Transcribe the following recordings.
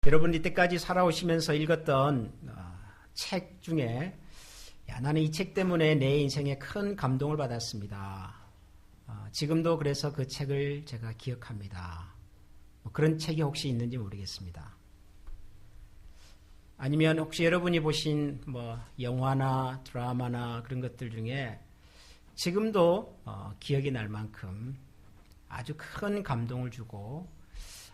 여러분 이때까지 살아오시면서 읽었던 책 중에 나는 이 책 때문에 내 인생에 큰 감동을 받았습니다. 지금도 그래서 그 책을 제가 기억합니다. 그런 책이 혹시 있는지 모르겠습니다. 아니면 혹시 여러분이 보신 영화나 드라마나 그런 것들 중에 지금도 기억이 날 만큼 아주 큰 감동을 주고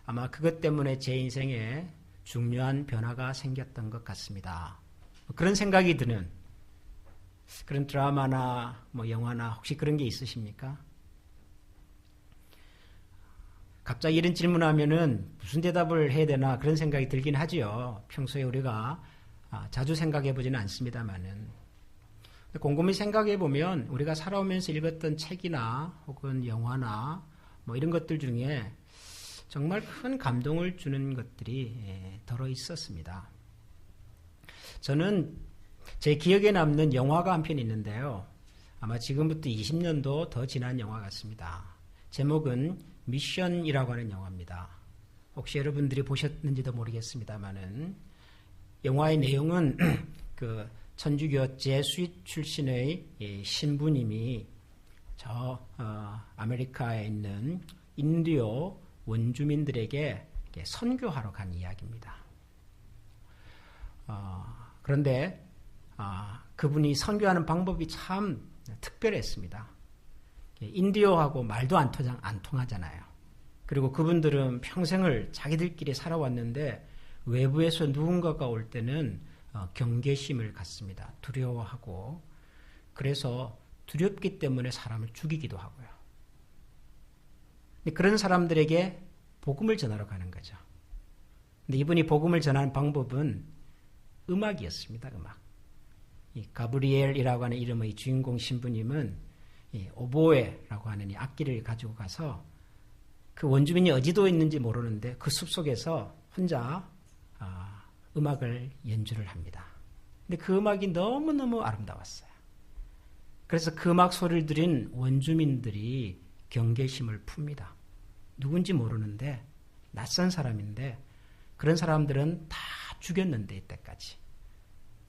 아마 그것 때문에 제 인생에 중요한 변화가 생겼던 것 같습니다. 그런 생각이 드는 그런 드라마나 영화나 혹시 그런 게 있으십니까? 갑자기 이런 질문하면은 무슨 대답을 해야 되나 그런 생각이 들긴 하지요. 평소에 우리가 자주 생각해 보지는 않습니다만은. 곰곰이 생각해 보면 우리가 살아오면서 읽었던 책이나 혹은 영화나 이런 것들 중에 정말 큰 감동을 주는 것들이 들어 있었습니다. 저는 제 기억에 남는 영화가 한 편 있는데요. 아마 지금부터 20년도 더 지난 영화 같습니다. 제목은 미션이라고 하는 영화입니다. 혹시 여러분들이 보셨는지도 모르겠습니다만은 영화의 내용은 그 천주교 제수잇 출신의 신부님이 아메리카에 있는 인디오 원주민들에게 선교하러 간 이야기입니다. 그런데 그분이 선교하는 방법이 참 특별했습니다. 인디오하고 말도 안 통하잖아요. 그리고 그분들은 평생을 자기들끼리 살아왔는데 외부에서 누군가가 올 때는 경계심을 갖습니다. 두려워하고 그래서 두렵기 때문에 사람을 죽이기도 하고요. 그런 사람들에게 복음을 전하러 가는 거죠. 근데 이분이 복음을 전하는 방법은 음악이었습니다. 음악. 이 가브리엘이라고 하는 이름의 주인공 신부님은 이 오보에라고 하는 이 악기를 가지고 가서 그 원주민이 어디도 있는지 모르는데 그 숲속에서 혼자 음악을 연주를 합니다. 근데 그 음악이 너무너무 아름다웠어요. 그래서 그 음악 소리를 들은 원주민들이 경계심을 풉니다. 누군지 모르는데 낯선 사람인데 그런 사람들은 다 죽였는데 이때까지.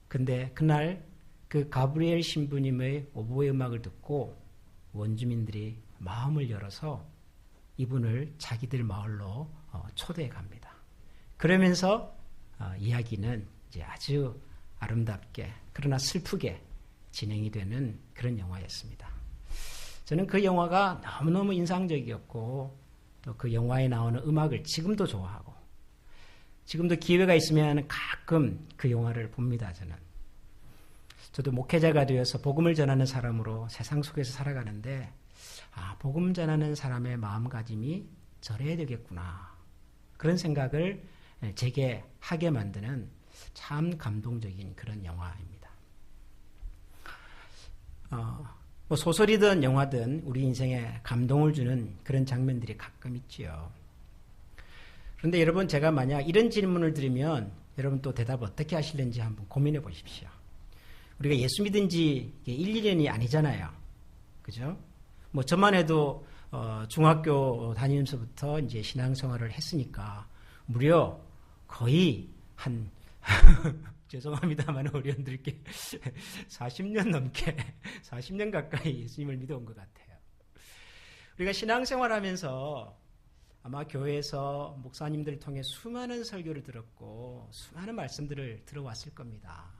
근데 그날 그 가브리엘 신부님의 오보에 음악을 듣고 원주민들이 마음을 열어서 이분을 자기들 마을로 초대해 갑니다. 그러면서 이야기는 이제 아주 아름답게 그러나 슬프게 진행이 되는 그런 영화였습니다. 저는 그 영화가 너무너무 인상적이었고 또 그 영화에 나오는 음악을 지금도 좋아하고 지금도 기회가 있으면 가끔 그 영화를 봅니다. 저도 목회자가 되어서 복음을 전하는 사람으로 세상 속에서 살아가는데 복음 전하는 사람의 마음가짐이 저래야 되겠구나 그런 생각을 제게 하게 만드는 참 감동적인 그런 영화입니다. 소설이든 영화든 우리 인생에 감동을 주는 그런 장면들이 가끔 있지요. 그런데 여러분 제가 만약 이런 질문을 드리면 여러분 또 대답 어떻게 하실는지 한번 고민해 보십시오. 우리가 예수 믿은 지 1, 2년이 아니잖아요. 그죠? 저만 해도 중학교 다니면서부터 이제 신앙생활을 했으니까 무려 거의 한 죄송합니다만 어른들께 40년 넘게 40년 가까이 예수님을 믿어온 것 같아요. 우리가 신앙생활하면서 아마 교회에서 목사님들을 통해 수많은 설교를 들었고 수많은 말씀들을 들어왔을 겁니다.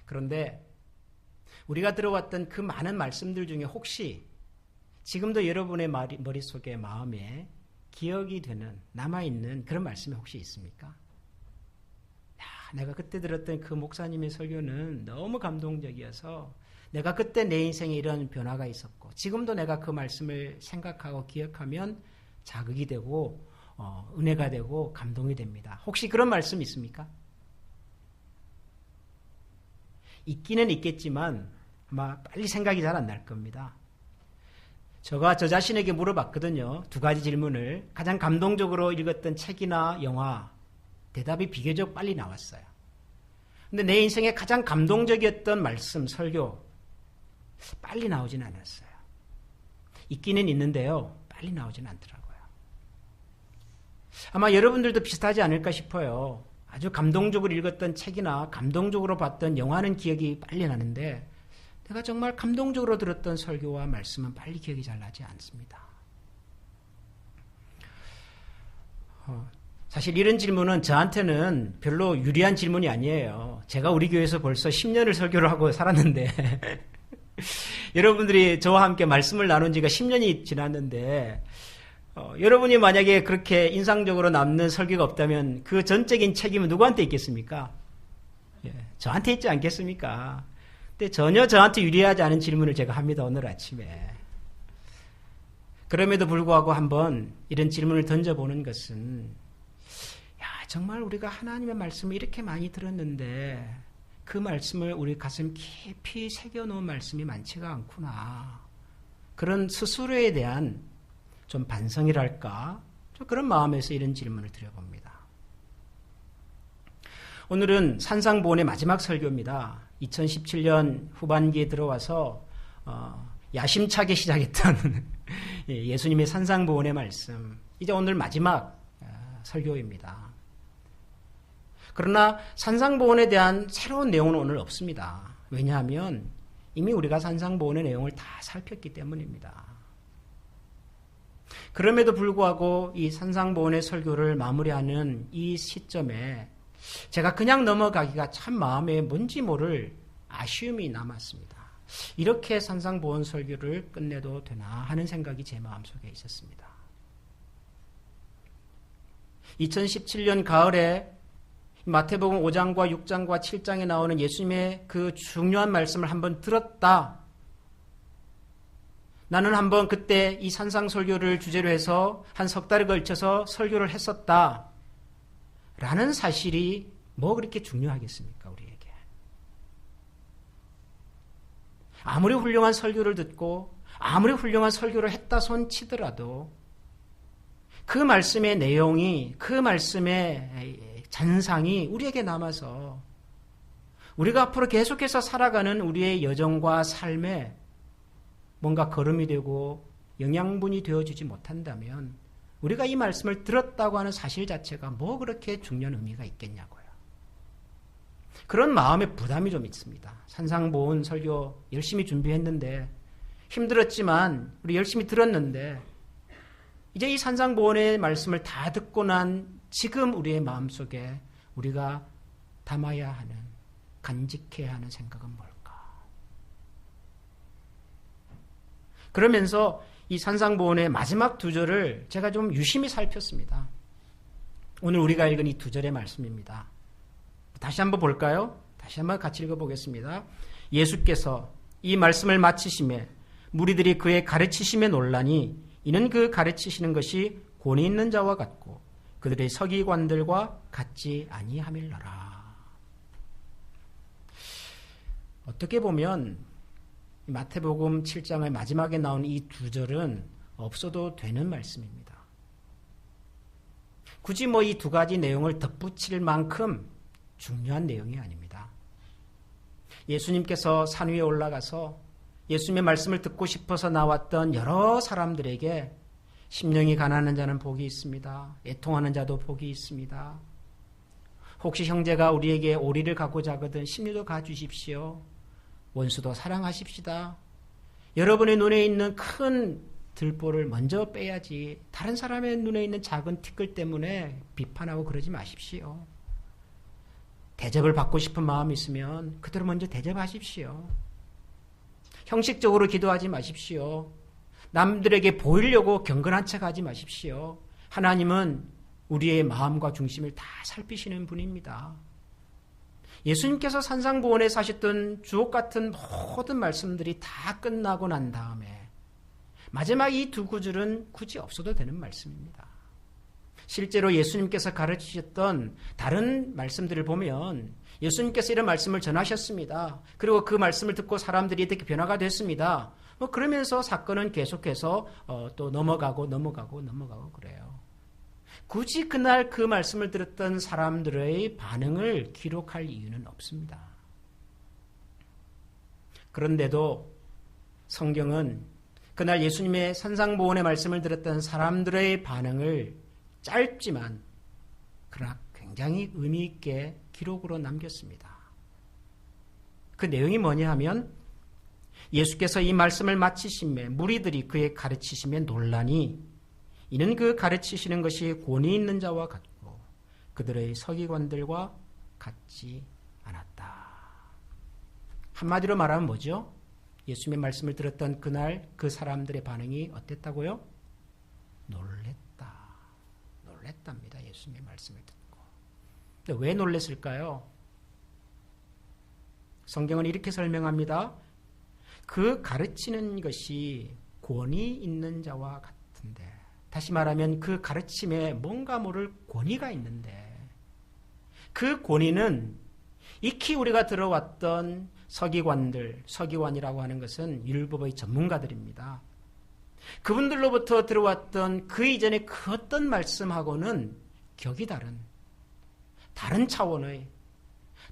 그런데 우리가 들어왔던 그 많은 말씀들 중에 혹시 지금도 여러분의 머릿속에 마음에 기억이 되는 남아있는 그런 말씀이 혹시 있습니까? 내가 그때 들었던 그 목사님의 설교는 너무 감동적이어서 내가 그때 내 인생에 이런 변화가 있었고 지금도 내가 그 말씀을 생각하고 기억하면 자극이 되고 은혜가 되고 감동이 됩니다. 혹시 그런 말씀 있습니까? 있기는 있겠지만 아마 빨리 생각이 잘 안 날 겁니다. 제가 저 자신에게 물어봤거든요. 2가지 질문을. 가장 감동적으로 읽었던 책이나 영화 대답이 비교적 빨리 나왔어요. 근데 내 인생에 가장 감동적이었던 말씀, 설교 빨리 나오진 않았어요. 있기는 있는데요. 빨리 나오진 않더라고요. 아마 여러분들도 비슷하지 않을까 싶어요. 아주 감동적으로 읽었던 책이나 감동적으로 봤던 영화는 기억이 빨리 나는데 내가 정말 감동적으로 들었던 설교와 말씀은 빨리 기억이 잘 나지 않습니다. 사실 이런 질문은 저한테는 별로 유리한 질문이 아니에요. 제가 우리 교회에서 벌써 10년을 설교를 하고 살았는데 여러분들이 저와 함께 말씀을 나눈 지가 10년이 지났는데 여러분이 만약에 그렇게 인상적으로 남는 설교가 없다면 그 전적인 책임은 누구한테 있겠습니까? 저한테 있지 않겠습니까? 근데 전혀 저한테 유리하지 않은 질문을 제가 합니다. 오늘 아침에. 그럼에도 불구하고 한번 이런 질문을 던져보는 것은 정말 우리가 하나님의 말씀을 이렇게 많이 들었는데 그 말씀을 우리 가슴 깊이 새겨놓은 말씀이 많지가 않구나. 그런 스스로에 대한 좀 반성이랄까? 좀 그런 마음에서 이런 질문을 드려봅니다. 오늘은 산상보훈의 마지막 설교입니다. 2017년 후반기에 들어와서 야심차게 시작했던 예수님의 산상보훈의 말씀. 이제 오늘 마지막 설교입니다. 그러나 산상보훈에 대한 새로운 내용은 오늘 없습니다. 왜냐하면 이미 우리가 산상보훈의 내용을 다 살폈기 때문입니다. 그럼에도 불구하고 이 산상보훈의 설교를 마무리하는 이 시점에 제가 그냥 넘어가기가 참 마음에 뭔지 모를 아쉬움이 남았습니다. 이렇게 산상보훈 설교를 끝내도 되나 하는 생각이 제 마음속에 있었습니다. 2017년 가을에 마태복음 5장과 6장과 7장에 나오는 예수님의 그 중요한 말씀을 한번 들었다. 나는 한번 그때 이 산상설교를 주제로 해서 한 석 달에 걸쳐서 설교를 했었다. 라는 사실이 뭐 그렇게 중요하겠습니까, 우리에게. 아무리 훌륭한 설교를 듣고 아무리 훌륭한 설교를 했다 손 치더라도 그 말씀의 내용이, 그 말씀의 잔상이 우리에게 남아서 우리가 앞으로 계속해서 살아가는 우리의 여정과 삶에 뭔가 걸음이 되고 영양분이 되어주지 못한다면 우리가 이 말씀을 들었다고 하는 사실 자체가 뭐 그렇게 중요한 의미가 있겠냐고요. 그런 마음의 부담이 좀 있습니다. 산상보훈 설교 열심히 준비했는데 힘들었지만 우리 열심히 들었는데 이제 이 산상보훈의 말씀을 다 듣고 난 지금 우리의 마음속에 우리가 담아야 하는, 간직해야 하는 생각은 뭘까? 그러면서 이 산상보훈의 마지막 두 절을 제가 좀 유심히 살폈습니다. 오늘 우리가 읽은 이 두 절의 말씀입니다. 다시 한번 볼까요? 다시 한번 같이 읽어보겠습니다. 예수께서 이 말씀을 마치심에 무리들이 그의 가르치심에 놀라니 이는 그 가르치시는 것이 권위 있는 자와 같고 그들의 서기관들과 같지 아니함일러라. 어떻게 보면 마태복음 7장의 마지막에 나온 이 두 절은 없어도 되는 말씀입니다. 굳이 뭐 이 두 가지 내용을 덧붙일 만큼 중요한 내용이 아닙니다. 예수님께서 산 위에 올라가서 예수님의 말씀을 듣고 싶어서 나왔던 여러 사람들에게 심령이 가난한 자는 복이 있습니다. 애통하는 자도 복이 있습니다. 혹시 형제가 우리에게 오리를 갖고자 하거든 심리도 가주십시오. 원수도 사랑하십시다. 여러분의 눈에 있는 큰 들보를 먼저 빼야지 다른 사람의 눈에 있는 작은 티끌 때문에 비판하고 그러지 마십시오. 대접을 받고 싶은 마음이 있으면 그대로 먼저 대접하십시오. 형식적으로 기도하지 마십시오. 남들에게 보이려고 경건한 척 하지 마십시오. 하나님은 우리의 마음과 중심을 다 살피시는 분입니다. 예수님께서 산상보훈에서 하셨던 주옥 같은 모든 말씀들이 다 끝나고 난 다음에 마지막 이 두 구절은 굳이 없어도 되는 말씀입니다. 실제로 예수님께서 가르치셨던 다른 말씀들을 보면 예수님께서 이런 말씀을 전하셨습니다. 그리고 그 말씀을 듣고 사람들이 이렇게 변화가 됐습니다. 그러면서 사건은 계속해서 또 넘어가고 그래요. 굳이 그날 그 말씀을 들었던 사람들의 반응을 기록할 이유는 없습니다. 그런데도 성경은 그날 예수님의 산상보훈의 말씀을 들었던 사람들의 반응을 짧지만 그러나 굉장히 의미 있게 기록으로 남겼습니다. 그 내용이 뭐냐 하면 예수께서 이 말씀을 마치심에 무리들이 그의 가르치심에 놀라니 이는 그 가르치시는 것이 권위 있는 자와 같고 그들의 서기관들과 같지 않았다. 한마디로 말하면 뭐죠? 예수님의 말씀을 들었던 그날 그 사람들의 반응이 어땠다고요? 놀랬답니다. 예수님의 말씀을 듣고. 근데 왜 놀랬을까요? 성경은 이렇게 설명합니다. 그 가르치는 것이 권위 있는 자와 같은데, 다시 말하면 그 가르침에 뭔가 모를 권위가 있는데, 그 권위는 익히 우리가 들어왔던 서기관이라고 하는 것은 율법의 전문가들입니다. 그분들로부터 들어왔던 그 이전의 그 어떤 말씀하고는 격이 다른 차원의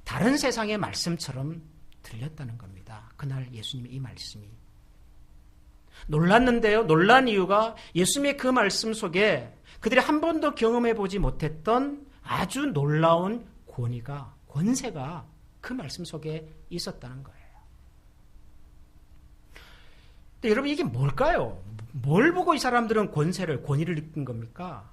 다른 세상의 말씀처럼 들렸다는 겁니다. 그날 예수님의 이 말씀이. 놀랐는데요. 놀란 이유가 예수님의 그 말씀 속에 그들이 한 번도 경험해 보지 못했던 아주 놀라운 권세가 그 말씀 속에 있었다는 거예요. 근데 여러분 이게 뭘까요? 뭘 보고 이 사람들은 권위를 느낀 겁니까?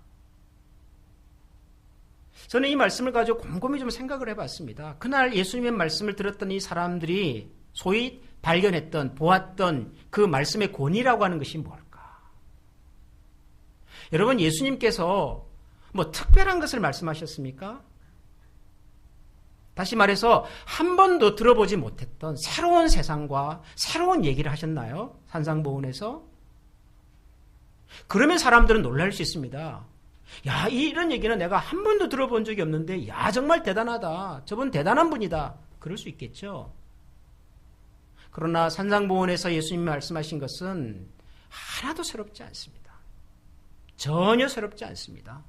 저는 이 말씀을 가지고 곰곰이 좀 생각을 해봤습니다. 그날 예수님의 말씀을 들었던 이 사람들이 소위 보았던 그 말씀의 권위라고 하는 것이 뭘까? 여러분 예수님께서 뭐 특별한 것을 말씀하셨습니까? 다시 말해서 한 번도 들어보지 못했던 새로운 세상과 새로운 얘기를 하셨나요? 산상보훈에서? 그러면 사람들은 놀랄 수 있습니다. 야, 이런 얘기는 내가 한 번도 들어본 적이 없는데, 야, 정말 대단하다. 저분 대단한 분이다. 그럴 수 있겠죠. 그러나 산상보훈에서 예수님이 말씀하신 것은 하나도 새롭지 않습니다. 전혀 새롭지 않습니다.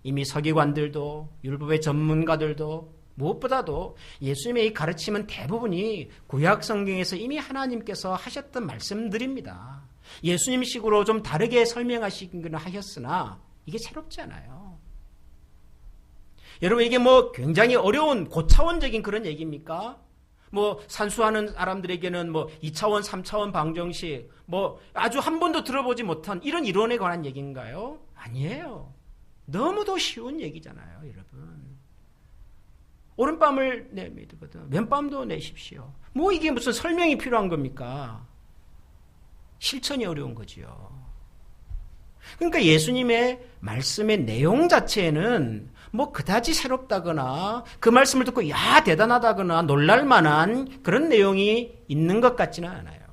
이미 서기관들도 율법의 전문가들도 무엇보다도 예수님의 이 가르침은 대부분이 구약 성경에서 이미 하나님께서 하셨던 말씀들입니다. 예수님식으로 좀 다르게 설명하시기는 하셨으나 이게 새롭지 않아요. 여러분 이게 뭐 굉장히 어려운 고차원적인 그런 얘기입니까? 뭐 산수하는 사람들에게는 뭐 2차원, 3차원 방정식, 뭐 아주 한 번도 들어보지 못한 이런 이론에 관한 얘기인가요? 아니에요. 너무도 쉬운 얘기잖아요, 여러분. 오른밤을 내밀거든 왼밤도 내십시오. 뭐 이게 무슨 설명이 필요한 겁니까? 실천이 어려운 거지요. 그러니까 예수님의 말씀의 내용 자체에는 뭐 그다지 새롭다거나 그 말씀을 듣고 야 대단하다거나 놀랄 만한 그런 내용이 있는 것 같지는 않아요.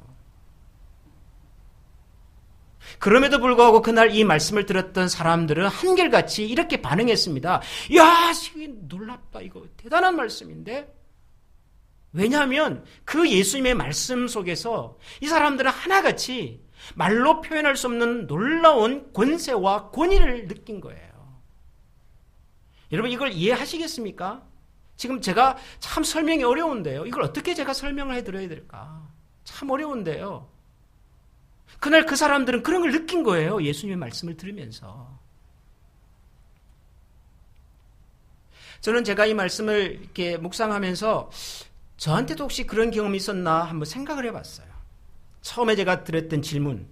그럼에도 불구하고 그날 이 말씀을 들었던 사람들은 한결같이 이렇게 반응했습니다. 야, 놀랍다. 이거 대단한 말씀인데? 왜냐하면 그 예수님의 말씀 속에서 이 사람들은 하나같이 말로 표현할 수 없는 놀라운 권세와 권위를 느낀 거예요. 여러분 이걸 이해하시겠습니까? 지금 제가 참 설명이 어려운데요. 이걸 어떻게 제가 설명을 해드려야 될까? 참 어려운데요. 그날 그 사람들은 그런 걸 느낀 거예요. 예수님의 말씀을 들으면서. 저는 제가 이 말씀을 이렇게 묵상하면서 저한테도 혹시 그런 경험이 있었나 한번 생각을 해봤어요. 처음에 제가 드렸던 질문,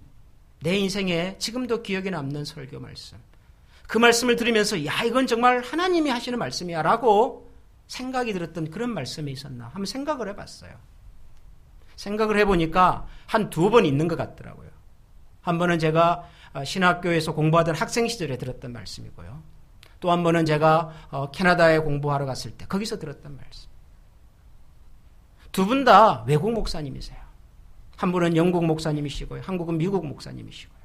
내 인생에 지금도 기억에 남는 설교 말씀. 그 말씀을 들으면서 야 이건 정말 하나님이 하시는 말씀이야 라고 생각이 들었던 그런 말씀이 있었나 한번 생각을 해봤어요. 생각을 해보니까 한 2번 있는 것 같더라고요. 한 번은 제가 신학교에서 공부하던 학생 시절에 들었던 말씀이고요. 또 한 번은 제가 캐나다에 공부하러 갔을 때 거기서 들었던 말씀. 2분 다 외국 목사님이세요. 한 분은 영국 목사님이시고요. 한국은 미국 목사님이시고요.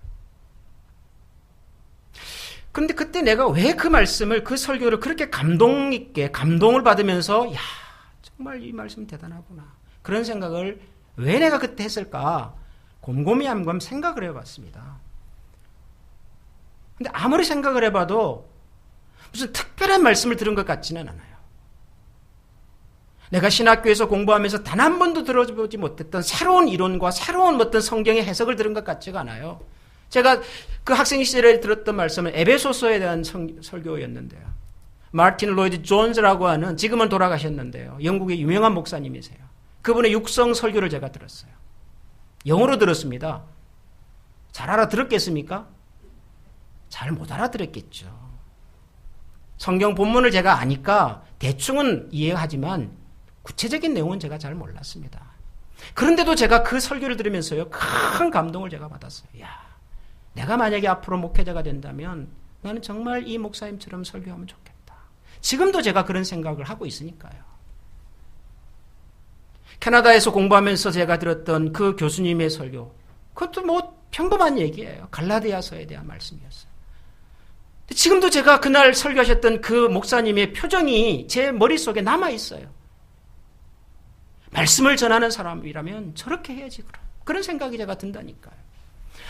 그런데 그때 내가 왜 그 말씀을, 그 설교를 그렇게 감동 있게, 감동을 받으면서 야 정말 이 말씀 대단하구나. 그런 생각을 왜 내가 그때 했을까? 곰곰이 한번 생각을 해봤습니다. 근데 아무리 생각을 해봐도 무슨 특별한 말씀을 들은 것 같지는 않아요. 내가 신학교에서 공부하면서 단 한 번도 들어보지 못했던 새로운 이론과 새로운 어떤 성경의 해석을 들은 것 같지가 않아요. 제가 그 학생 시절에 들었던 말씀은 에베소서에 대한 설교였는데요. 마틴 로이드 존즈라고 하는, 지금은 돌아가셨는데요, 영국의 유명한 목사님이세요. 그분의 육성 설교를 제가 들었어요. 영어로 들었습니다. 잘 알아들었겠습니까? 잘 못 알아들었겠죠. 성경 본문을 제가 아니까 대충은 이해하지만 구체적인 내용은 제가 잘 몰랐습니다. 그런데도 제가 그 설교를 들으면서요, 큰 감동을 제가 받았어요. 야, 내가 만약에 앞으로 목회자가 된다면 나는 정말 이 목사님처럼 설교하면 좋겠다. 지금도 제가 그런 생각을 하고 있으니까요. 캐나다에서 공부하면서 제가 들었던 그 교수님의 설교, 그것도 뭐 평범한 얘기예요. 갈라디아서에 대한 말씀이었어요. 지금도 제가 그날 설교하셨던 그 목사님의 표정이 제 머릿속에 남아있어요. 말씀을 전하는 사람이라면 저렇게 해야지, 그런 생각이 제가 든다니까요.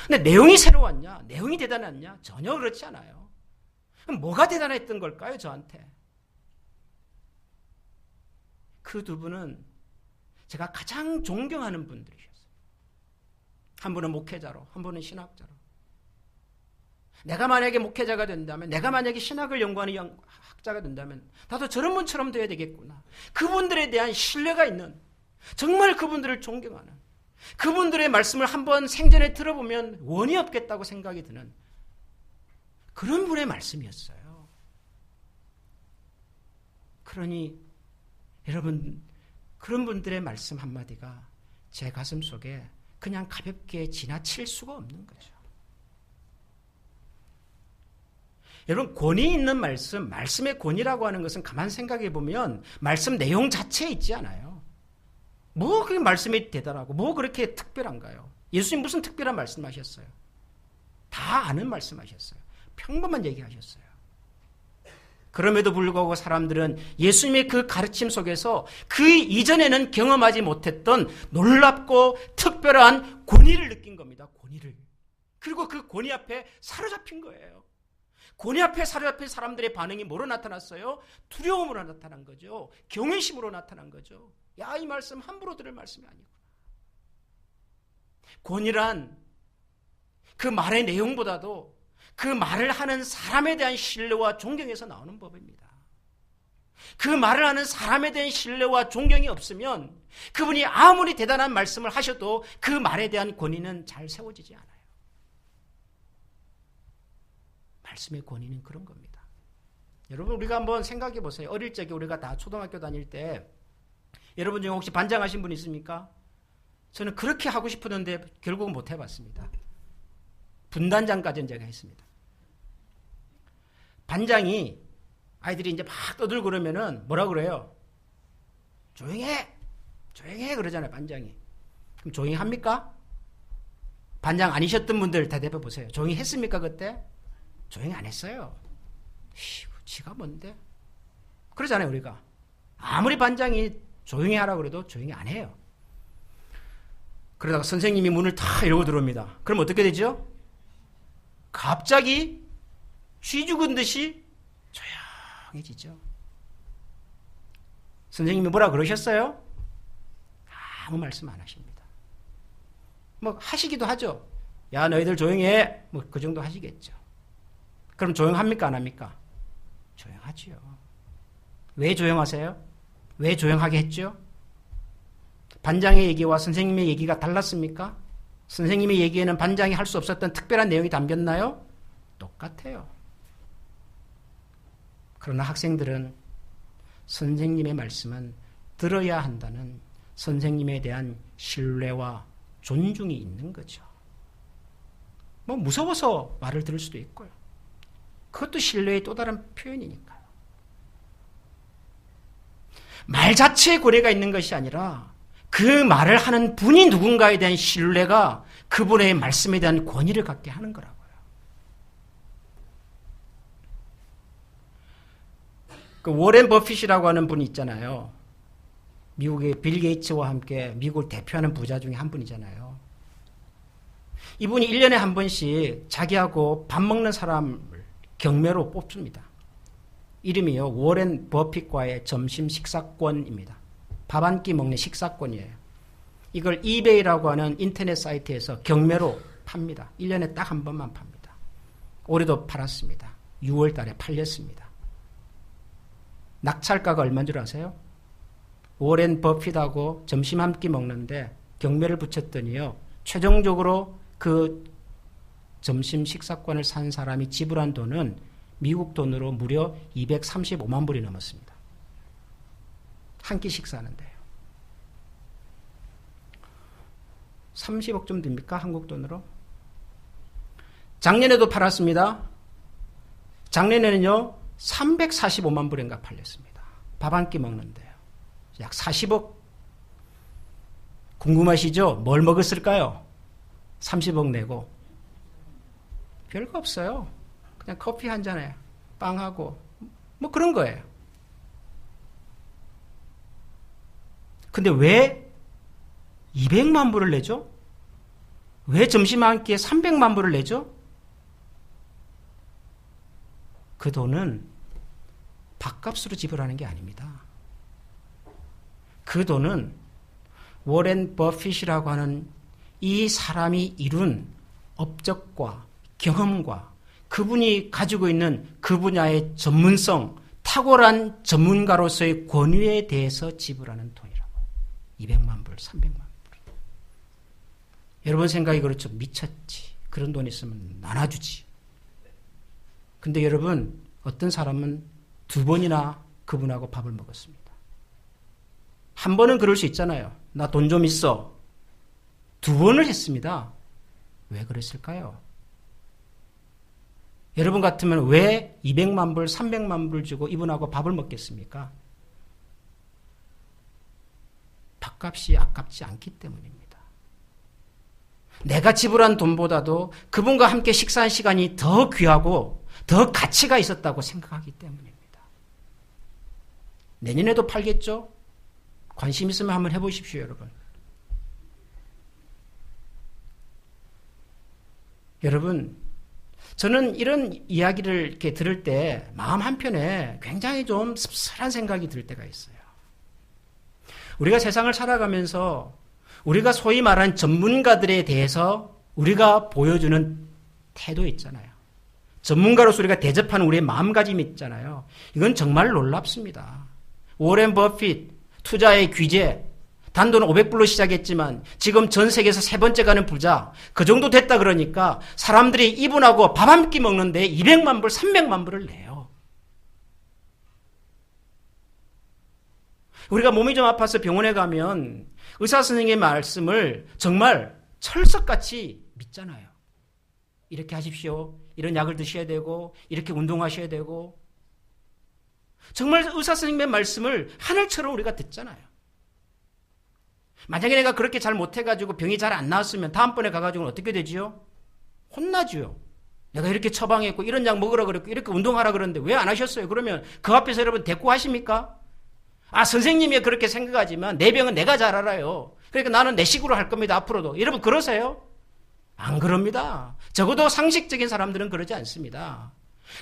근데 내용이 새로웠냐? 내용이 대단했냐? 전혀 그렇지 않아요. 그럼 뭐가 대단했던 걸까요, 저한테? 그 두 분은 제가 가장 존경하는 분들이셨어요. 한 분은 목회자로, 한 분은 신학자로. 내가 만약에 목회자가 된다면, 내가 만약에 신학을 연구하는 학자가 된다면 나도 저런 분처럼 돼야 되겠구나. 그분들에 대한 신뢰가 있는, 정말 그분들을 존경하는, 그분들의 말씀을 한번 생전에 들어보면 원이 없겠다고 생각이 드는 그런 분의 말씀이었어요. 그러니 여러분, 그런 분들의 말씀 한마디가 제 가슴 속에 그냥 가볍게 지나칠 수가 없는 거죠. 여러분, 권위 있는 말씀, 말씀의 권위라고 하는 것은 가만 생각해 보면 말씀 내용 자체에 있지 않아요. 뭐 그게 말씀이 대단하고 뭐 그렇게 특별한가요? 예수님 무슨 특별한 말씀하셨어요? 다 아는 말씀하셨어요. 평범한 얘기하셨어요. 그럼에도 불구하고 사람들은 예수님의 그 가르침 속에서 그 이전에는 경험하지 못했던 놀랍고 특별한 권위를 느낀 겁니다. 권위를. 그리고 그 권위 앞에 사로잡힌 거예요. 권위 앞에 사로잡힌 사람들의 반응이 뭐로 나타났어요? 두려움으로 나타난 거죠. 경외심으로 나타난 거죠. 야, 이 말씀 함부로 들을 말씀이 아니구나. 권위란 그 말의 내용보다도 그 말을 하는 사람에 대한 신뢰와 존경에서 나오는 법입니다. 그 말을 하는 사람에 대한 신뢰와 존경이 없으면 그분이 아무리 대단한 말씀을 하셔도 그 말에 대한 권위는 잘 세워지지 않아요. 말씀의 권위는 그런 겁니다. 여러분, 우리가 한번 생각해 보세요. 어릴 적에 우리가 다 초등학교 다닐 때 여러분 중에 혹시 반장하신 분 있습니까? 저는 그렇게 하고 싶었는데 결국은 못 해봤습니다. 분단장까지는 제가 했습니다. 반장이 아이들이 이제 막 떠들고 그러면은 뭐라 그래요? 조용히 해! 조용히 해! 그러잖아요, 반장이. 그럼 조용히 합니까? 반장 아니셨던 분들 대답해 보세요. 조용히 했습니까, 그때? 조용히 안 했어요. 지가 뭔데? 그러잖아요, 우리가. 아무리 반장이 조용히 하라고 그래도 조용히 안 해요. 그러다가 선생님이 문을 다 열고 들어옵니다. 그럼 어떻게 되죠? 갑자기 쥐 죽은 듯이 조용해지죠. 선생님이 뭐라 그러셨어요? 아무 말씀 안 하십니다. 뭐 하시기도 하죠. 야, 너희들 조용히 해. 뭐 그 정도 하시겠죠. 그럼 조용합니까, 안 합니까? 조용하지요. 왜 조용하세요? 왜 조용하게 했죠? 반장의 얘기와 선생님의 얘기가 달랐습니까? 선생님의 얘기에는 반장이 할 수 없었던 특별한 내용이 담겼나요? 똑같아요. 그러나 학생들은 선생님의 말씀은 들어야 한다는 선생님에 대한 신뢰와 존중이 있는 거죠. 뭐 무서워서 말을 들을 수도 있고요. 그것도 신뢰의 또 다른 표현이니까요. 말 자체에 고려가 있는 것이 아니라 그 말을 하는 분이 누군가에 대한 신뢰가 그분의 말씀에 대한 권위를 갖게 하는 거라고요. 그 워렌 버핏이라고 하는 분이 있잖아요. 미국의 빌 게이츠와 함께 미국을 대표하는 부자 중에 한 분이잖아요. 이분이 1년에 한 번씩 자기하고 밥 먹는 사람을 경매로 뽑습니다. 이름이요, 워렌 버핏과의 점심 식사권입니다. 밥 한 끼 먹는 식사권이에요. 이걸 이베이라고 하는 인터넷 사이트에서 경매로 팝니다. 1년에 딱 한 번만 팝니다. 올해도 팔았습니다. 6월 달에 팔렸습니다. 낙찰가가 얼마인 줄 아세요? 워렌 버핏하고 점심 한 끼 먹는데 경매를 붙였더니요, 최종적으로 그 점심 식사권을 산 사람이 지불한 돈은 미국 돈으로 무려 235만 불이 넘었습니다. 한 끼 식사하는데요. 30억 좀 됩니까? 한국 돈으로? 작년에도 팔았습니다. 작년에는요, 345만 불인가 팔렸습니다. 밥 한 끼 먹는데요. 약 40억. 궁금하시죠? 뭘 먹었을까요? 30억 내고. 별거 없어요. 그냥 커피 한 잔에 빵하고 뭐 그런 거예요. 근데 왜 200만 불을 내죠? 왜 점심 한 끼에 300만 불을 내죠? 그 돈은 밥값으로 지불하는 게 아닙니다. 그 돈은 워렌 버핏이라고 하는 이 사람이 이룬 업적과 경험과 그분이 가지고 있는 그 분야의 전문성, 탁월한 전문가로서의 권위에 대해서 지불하는 돈이라고. 200만 불, 300만 불. 여러분 생각이 그렇죠. 미쳤지. 그런 돈 있으면 나눠주지. 근데 여러분, 어떤 사람은 2번이나 그분하고 밥을 먹었습니다. 한 번은 그럴 수 있잖아요. 나 돈 좀 있어. 2번을 했습니다. 왜 그랬을까요? 여러분 같으면 왜 200만 불, 300만 불 주고 이분하고 밥을 먹겠습니까? 밥값이 아깝지 않기 때문입니다. 내가 지불한 돈보다도 그분과 함께 식사한 시간이 더 귀하고 더 가치가 있었다고 생각하기 때문입니다. 내년에도 팔겠죠? 관심 있으면 한번 해보십시오, 여러분. 여러분, 저는 이런 이야기를 이렇게 들을 때 마음 한편에 굉장히 좀 씁쓸한 생각이 들 때가 있어요. 우리가 세상을 살아가면서 우리가 소위 말하는 전문가들에 대해서 우리가 보여주는 태도 있잖아요. 전문가로서 우리가 대접하는 우리의 마음가짐이 있잖아요. 이건 정말 놀랍습니다. 워렌 버핏, 투자의 귀재, 단돈 500불로 시작했지만 지금 전 세계에서 3번째 가는 부자, 그 정도 됐다 그러니까 사람들이 이분하고 밥 한 끼 먹는데 200만 불, 300만 불을 내요. 우리가 몸이 좀 아파서 병원에 가면 의사 선생님의 말씀을 정말 철석같이 믿잖아요. 이렇게 하십시오. 이런 약을 드셔야 되고 이렇게 운동하셔야 되고 정말 의사 선생님의 말씀을 하늘처럼 우리가 듣잖아요. 만약에 내가 그렇게 잘 못해가지고 병이 잘 안 나았으면 다음번에 가가지고는 어떻게 되지요? 혼나지요. 내가 이렇게 처방했고 이런 약 먹으라 그랬고 이렇게 운동하라 그랬는데 왜 안 하셨어요? 그러면 그 앞에서 여러분 대꾸하십니까? 아, 선생님이 그렇게 생각하지만 내 병은 내가 잘 알아요. 그러니까 나는 내 식으로 할 겁니다. 앞으로도. 여러분 그러세요? 안 그럽니다. 적어도 상식적인 사람들은 그러지 않습니다.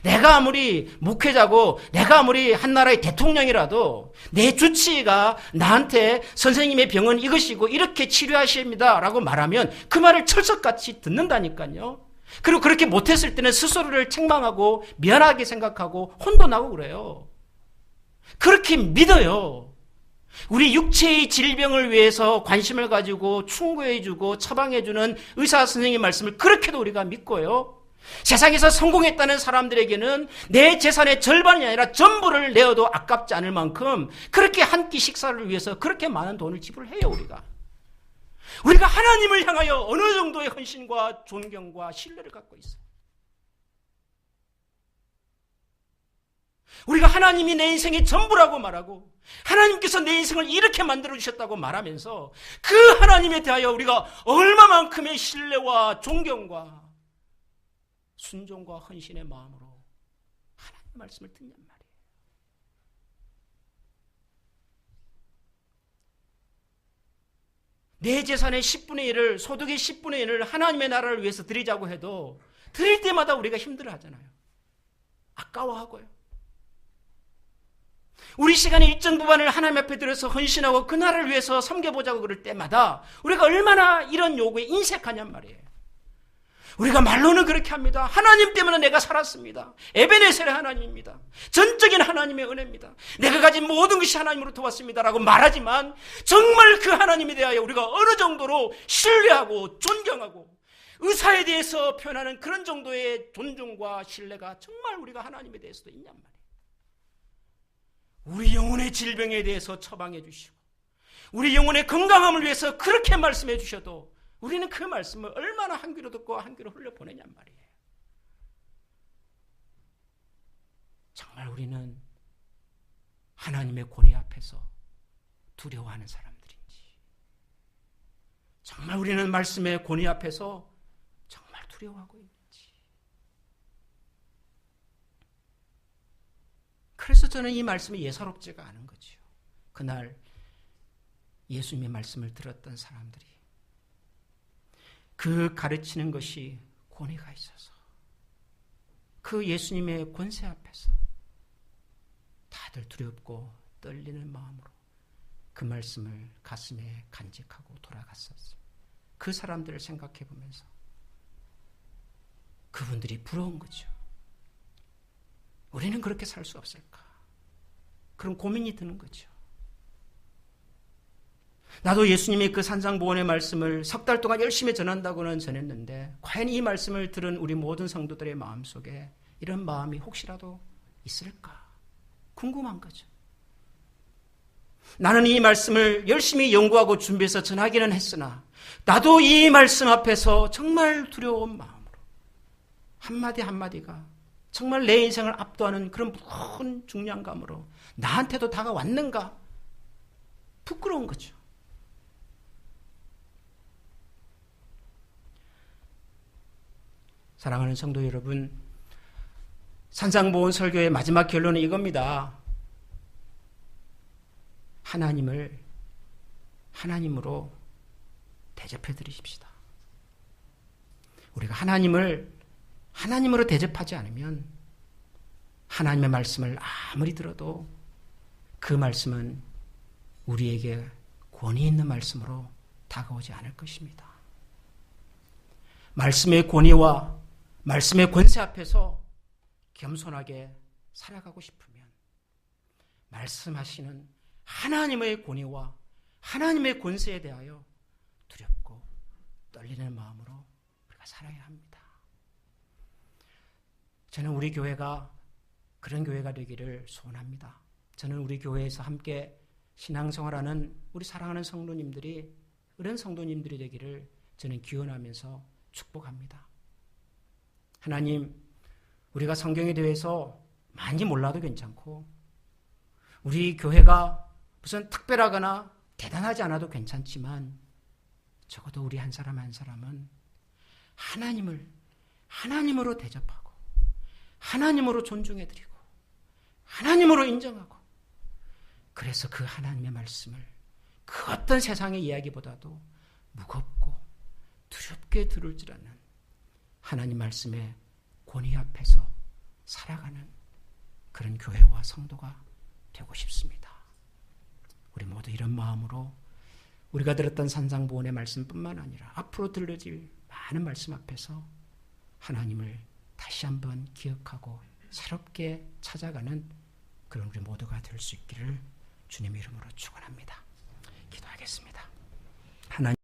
내가 아무리 목회자고 내가 아무리 한 나라의 대통령이라도 내 주치의가 나한테 선생님의 병은 이것이고 이렇게 치료하십니다 라고 말하면 그 말을 철석같이 듣는다니까요. 그리고 그렇게 못했을 때는 스스로를 책망하고 미안하게 생각하고 혼도 나고 그래요. 그렇게 믿어요. 우리 육체의 질병을 위해서 관심을 가지고 충고해주고 처방해주는 의사 선생님의 말씀을 그렇게도 우리가 믿고요. 세상에서 성공했다는 사람들에게는 내 재산의 절반이 아니라 전부를 내어도 아깝지 않을 만큼 그렇게 한 끼 식사를 위해서 그렇게 많은 돈을 지불해요. 우리가 하나님을 향하여 어느 정도의 헌신과 존경과 신뢰를 갖고 있어요. 우리가 하나님이 내 인생의 전부라고 말하고 하나님께서 내 인생을 이렇게 만들어주셨다고 말하면서 그 하나님에 대하여 우리가 얼마만큼의 신뢰와 존경과 순종과 헌신의 마음으로 하나님 말씀을 듣냔 말이에요. 내 재산의 10분의 1을 소득의 10분의 1을 하나님의 나라를 위해서 드리자고 해도 드릴 때마다 우리가 힘들어하잖아요. 아까워하고요. 우리 시간의 일정 부분을 하나님 앞에 들어서 헌신하고 그 나라를 위해서 섬겨보자고 그럴 때마다 우리가 얼마나 이런 요구에 인색하냔 말이에요. 우리가 말로는 그렇게 합니다. 하나님 때문에 내가 살았습니다. 에베네셀의 하나님입니다. 전적인 하나님의 은혜입니다. 내가 가진 모든 것이 하나님으로부터 왔습니다라고 말하지만 정말 그 하나님에 대하여 우리가 어느 정도로 신뢰하고 존경하고 의사에 대해서 표현하는 그런 정도의 존중과 신뢰가 정말 우리가 하나님에 대해서도 있냔 말이에요. 우리 영혼의 질병에 대해서 처방해 주시고 우리 영혼의 건강함을 위해서 그렇게 말씀해 주셔도 우리는 그 말씀을 얼마나 한 귀로 듣고 한 귀로 흘려보내냔 말이에요. 정말 우리는 하나님의 권위 앞에서 두려워하는 사람들인지, 정말 우리는 말씀의 권위 앞에서 정말 두려워하고 있는지. 그래서 저는 이 말씀이 예사롭지가 않은 거죠. 그날 예수님의 말씀을 들었던 사람들이 그 가르치는 것이 권위가 있어서 그 예수님의 권세 앞에서 다들 두렵고 떨리는 마음으로 그 말씀을 가슴에 간직하고 돌아갔었어요. 그 사람들을 생각해 보면서 그분들이 부러운 거죠. 우리는 그렇게 살 수 없을까? 그런 고민이 드는 거죠. 나도 예수님이 그 산상보훈의 말씀을 석 달 동안 열심히 전한다고는 전했는데 과연 이 말씀을 들은 우리 모든 성도들의 마음속에 이런 마음이 혹시라도 있을까? 궁금한 거죠. 나는 이 말씀을 열심히 연구하고 준비해서 전하기는 했으나 나도 이 말씀 앞에서 정말 두려운 마음으로 한마디 한마디가 정말 내 인생을 압도하는 그런 무거운 중량감으로 나한테도 다가왔는가? 부끄러운 거죠. 사랑하는 성도 여러분, 산상보훈 설교의 마지막 결론은 이겁니다. 하나님을 하나님으로 대접해 드리십시다. 우리가 하나님을 하나님으로 대접하지 않으면 하나님의 말씀을 아무리 들어도 그 말씀은 우리에게 권위 있는 말씀으로 다가오지 않을 것입니다. 말씀의 권위와 말씀의 권세 앞에서 겸손하게 살아가고 싶으면 말씀하시는 하나님의 권위와 하나님의 권세에 대하여 두렵고 떨리는 마음으로 우리가 살아야 합니다. 저는 우리 교회가 그런 교회가 되기를 소원합니다. 저는 우리 교회에서 함께 신앙생활하는 우리 사랑하는 성도님들이 이런 성도님들이 되기를 저는 기원하면서 축복합니다. 하나님, 우리가 성경에 대해서 많이 몰라도 괜찮고 우리 교회가 무슨 특별하거나 대단하지 않아도 괜찮지만 적어도 우리 한 사람 한 사람은 하나님을 하나님으로 대접하고 하나님으로 존중해드리고 하나님으로 인정하고 그래서 그 하나님의 말씀을 그 어떤 세상의 이야기보다도 무겁고 두렵게 들을 줄 아는 하나님 말씀의 권위 앞에서 살아가는 그런 교회와 성도가 되고 싶습니다. 우리 모두 이런 마음으로 우리가 들었던 산상보훈의 말씀뿐만 아니라 앞으로 들려질 많은 말씀 앞에서 하나님을 다시 한번 기억하고 새롭게 찾아가는 그런 우리 모두가 될 수 있기를 주님의 이름으로 축원합니다. 기도하겠습니다. 하나님